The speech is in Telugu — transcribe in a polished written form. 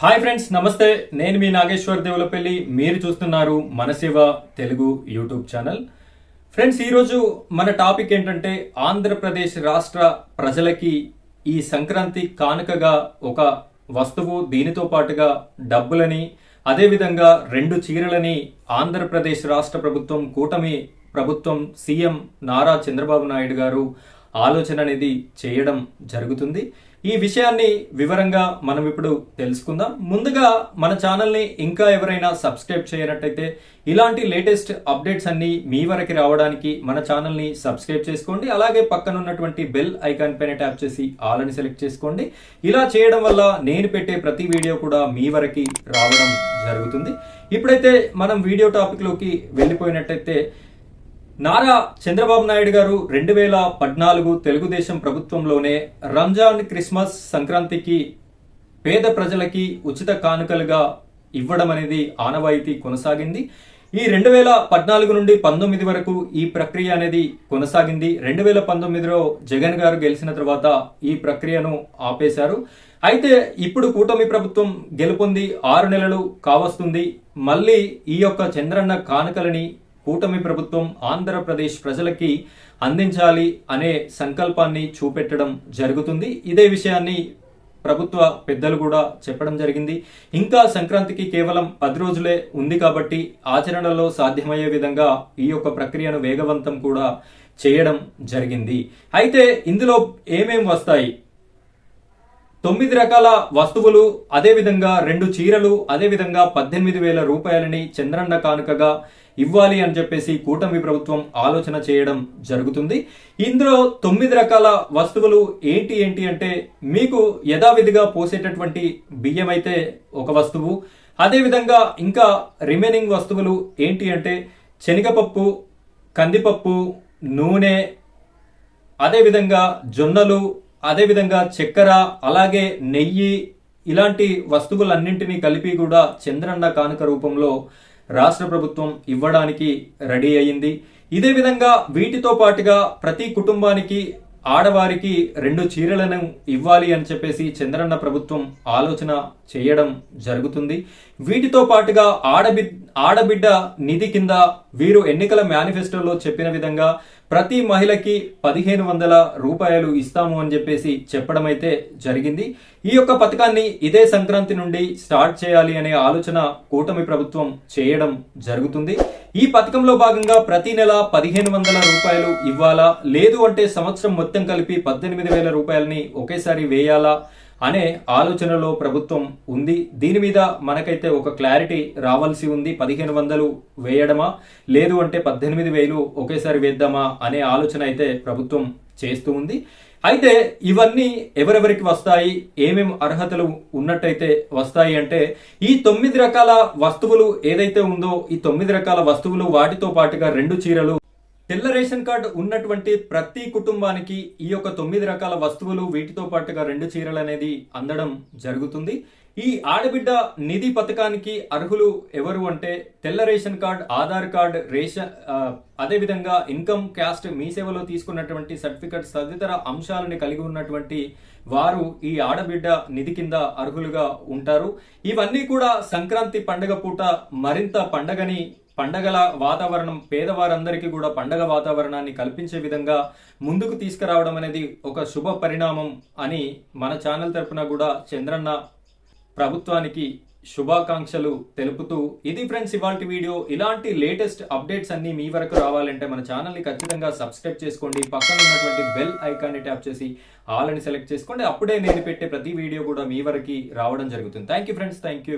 హాయ్ ఫ్రెండ్స్, నమస్తే. నేను మీ నాగేశ్వర్ దేవులపల్లి. మీరు చూస్తున్నారు మనసేవ తెలుగు యూట్యూబ్ ఛానల్. ఫ్రెండ్స్, ఈరోజు మన టాపిక్ ఏంటంటే ఆంధ్రప్రదేశ్ రాష్ట్ర ప్రజలకి ఈ సంక్రాంతి కానుకగా ఒక వస్తువు, దీనితో పాటుగా డబ్బులని, అదేవిధంగా 2 చీరలని ఆంధ్రప్రదేశ్ రాష్ట్ర ప్రభుత్వం, కూటమి ప్రభుత్వం, సీఎం నారా చంద్రబాబు నాయుడు గారు ఆలోచన అనేది చేయడం జరుగుతుంది. ఈ విషయాన్ని వివరంగా మనం ఇప్పుడు తెలుసుకుందాం. ముందుగా మన ఛానల్ని ఇంకా ఎవరైనా సబ్స్క్రైబ్ చేయనట్టయితే ఇలాంటి లేటెస్ట్ అప్డేట్స్ అన్ని మీ వరకు రావడానికి మన ఛానల్ని సబ్స్క్రైబ్ చేసుకోండి. అలాగే పక్కన ఉన్నటువంటి బెల్ ఐకాన్ పైన ట్యాప్ చేసి ఆల్ అని సెలెక్ట్ చేసుకోండి. ఇలా చేయడం వల్ల నేను పెట్టే ప్రతి వీడియో కూడా మీ వరకు రావడం జరుగుతుంది. ఇప్పుడైతే మనం వీడియో టాపిక్ లోకి వెళ్ళిపోయినట్టయితే, నారా చంద్రబాబు నాయుడు గారు 2014 తెలుగుదేశం ప్రభుత్వంలోనే రంజాన్, క్రిస్మస్, సంక్రాంతికి పేద ప్రజలకి ఉచిత కానుకలుగా ఇవ్వడం అనేది ఆనవాయితీ కొనసాగింది. ఈ 2014 నుండి 19 వరకు ఈ ప్రక్రియ అనేది కొనసాగింది. 2019లో జగన్ గారు గెలిచిన తర్వాత ఈ ప్రక్రియను ఆపేశారు. అయితే ఇప్పుడు కూటమి ప్రభుత్వం గెలుపొంది 6 నెలలు కావస్తుంది. మళ్ళీ ఈ యొక్క చంద్రన్న కానుకలని కూటమి ప్రభుత్వం ఆంధ్రప్రదేశ్ ప్రజలకి అందించాలి అనే సంకల్పాన్ని చూపెట్టడం జరుగుతుంది. ఇదే విషయాన్ని ప్రభుత్వ పెద్దలు కూడా చెప్పడం జరిగింది. ఇంకా సంక్రాంతికి కేవలం 10 రోజులే ఉంది కాబట్టి ఆచరణలో సాధ్యమయ్యే విధంగా ఈ యొక్క ప్రక్రియను వేగవంతం కూడా చేయడం జరిగింది. అయితే ఇందులో ఏమేం వస్తాయి? 9 రకాల వస్తువులు, అదేవిధంగా 2 చీరలు, అదేవిధంగా 18,000 రూపాయలని చంద్రన్న కానుకగా ఇవ్వాలి అని చెప్పేసి కూటమి ప్రభుత్వం ఆలోచన చేయడం జరుగుతుంది. ఇందులో 9 రకాల వస్తువులు ఏంటి అంటే, మీకు యథావిధిగా పోసేటటువంటి బియ్యం అయితే ఒక వస్తువు. అదేవిధంగా ఇంకా రిమైనింగ్ వస్తువులు ఏంటి అంటే శనగపప్పు, కందిపప్పు, నూనె, అదేవిధంగా జొన్నలు, అదేవిధంగా చక్కెర, అలాగే నెయ్యి, ఇలాంటి వస్తువులన్నింటినీ కలిపి కూడా చంద్రన్న కానుక రూపంలో రాష్ట్ర ప్రభుత్వం ఇవ్వడానికి రెడీ అయ్యింది. ఇదే విధంగా వీటితో పాటుగా ప్రతి కుటుంబానికి, ఆడవారికి 2 చీరలను ఇవ్వాలి అని చెప్పేసి చంద్రన్న ప్రభుత్వం ఆలోచన చేయడం జరుగుతుంది. వీటితో పాటుగా ఆడబిడ్డ నిధి కింద వీరు ఎన్నికల మేనిఫెస్టోలో చెప్పిన విధంగా ప్రతి మహిళకి 1,500 రూపాయలు ఇస్తాము అని చెప్పేసి చెప్పడం అయితే జరిగింది. ఈ యొక్క పథకాన్ని ఇదే సంక్రాంతి నుండి స్టార్ట్ చేయాలి అనే ఆలోచన కూటమి ప్రభుత్వం చేయడం జరుగుతుంది. ఈ పథకంలో భాగంగా ప్రతి నెల 1,500 రూపాయలు ఇవ్వాలా, లేదు అంటే సంవత్సరం మొత్తం కలిపి 18,000 రూపాయలని ఒకేసారి వేయాలా అనే ఆలోచనలో ప్రభుత్వం ఉంది. దీని మీద మనకైతే ఒక క్లారిటీ రావాల్సి ఉంది. 1,500 వేయడమా, లేదు అంటే 18,000 ఒకేసారి వేద్దామా అనే ఆలోచన అయితే ప్రభుత్వం చేస్తూ ఉంది. అయితే ఇవన్నీ ఎవరెవరికి వస్తాయి, ఏమేం అర్హతలు ఉన్నట్టయితే వస్తాయి అంటే, ఈ 9 రకాల వస్తువులు ఏదైతే ఉందో, ఈ 9 రకాల వస్తువులు, వాటితో పాటుగా 2 చీరలు, తెల్ల రేషన్ కార్డు ఉన్నటువంటి ప్రతి కుటుంబానికి ఈ యొక్క 9 రకాల వస్తువులు, వీటితో పాటుగా 2 చీరలు అనేది అందడం జరుగుతుంది. ఈ ఆడబిడ్డ నిధి పథకానికి అర్హులు ఎవరు అంటే, తెల్ల రేషన్ కార్డ్, ఆధార్ కార్డ్, అదేవిధంగా ఇన్కమ్, క్యాస్ట్, మీ సేవలో తీసుకున్నటువంటి సర్టిఫికెట్స్ తదితర అంశాలను కలిగి ఉన్నటువంటి వారు ఈ ఆడబిడ్డ నిధి కింద అర్హులుగా ఉంటారు. ఇవన్నీ కూడా సంక్రాంతి పండుగ పూట మరింత పండగల వాతావరణం, పేదవారందరికీ కూడా పండగ వాతావరణాన్ని కల్పించే విధంగా ముందుకు తీసుకురావడం అనేది ఒక శుభ పరిణామం అని మన ఛానల్ తరపున కూడా చంద్రన్న ప్రభుత్వానికి శుభాకాంక్షలు తెలుపుతూ, ఇది ఫ్రెండ్స్ ఇవాల్టి వీడియో. ఇలాంటి లేటెస్ట్ అప్డేట్స్ అన్ని మీ వరకు రావాలంటే మన ఛానల్ని ఖచ్చితంగా సబ్స్క్రైబ్ చేసుకోండి. పక్కన ఉన్నటువంటి బెల్ ఐకాన్ని ట్యాప్ చేసి ఆల్ అని సెలెక్ట్ చేసుకోండి. అప్పుడే నేను పెట్టే ప్రతి వీడియో కూడా మీ వరకు రావడం జరుగుతుంది. Thank you friends, thank you.